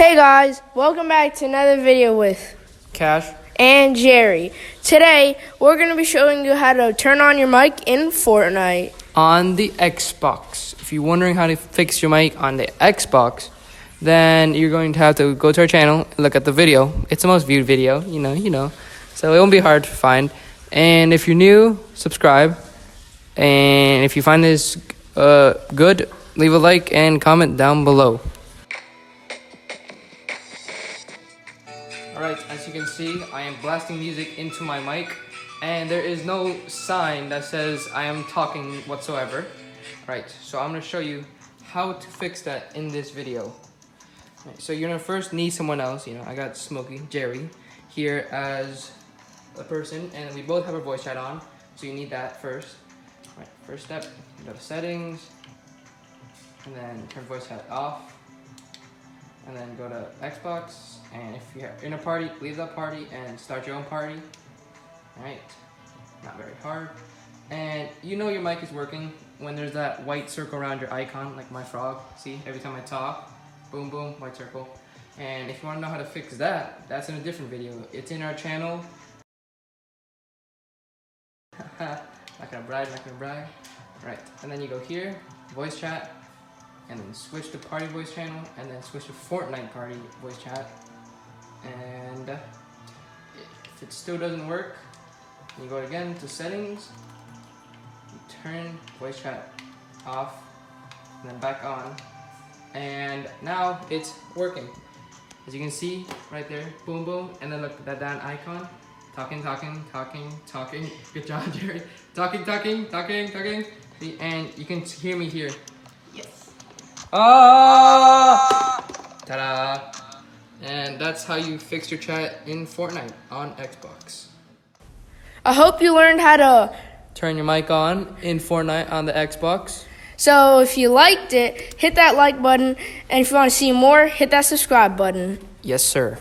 Hey guys, welcome back to another video with Cash and Jerry. Today, we're going to be showing you how to turn on your mic in Fortnite. on the Xbox. If you're wondering how to fix your mic on the Xbox, then you're going to have to go to our channel and look at the video. It's the most viewed video, you know. So it won't be hard to find. And if you're new, subscribe. And if you find this good, leave a like and comment down below. Alright, as you can see, I am blasting music into my mic, and there is no sign that says I am talking whatsoever. Alright, so I'm going to show you how to fix that in this video. Right, so you're going to first need someone else. I got Smokey, Jerry, here as a person, and we both have our voice chat on, so you need that first. Alright, first step, go to settings, and then turn voice chat off. And then go to Xbox, and if you're in a party, leave that party and start your own party. Alright, not very hard. And you know your mic is working when there's that white circle around your icon, like my frog. See, every time I talk, boom, boom, white circle. And if you want to know how to fix that, that's in a different video. It's in our channel. Not gonna brag. Right, and then you go here, voice chat, and then switch to party voice channel, and then switch to Fortnite party voice chat. And if it still doesn't work, you go again to settings, you turn voice chat off, and then back on. And now it's working. As you can see right there, boom, boom, and then look at that down icon. Talking. Good job, Jerry. Talking. See, and you can hear me here. Ta-da! And that's how you fix your chat in Fortnite on Xbox. I hope you learned how to. Turn your mic on in Fortnite on the Xbox. So if you liked it, hit that like button, and if you want to see more, hit that subscribe button. Yes, sir.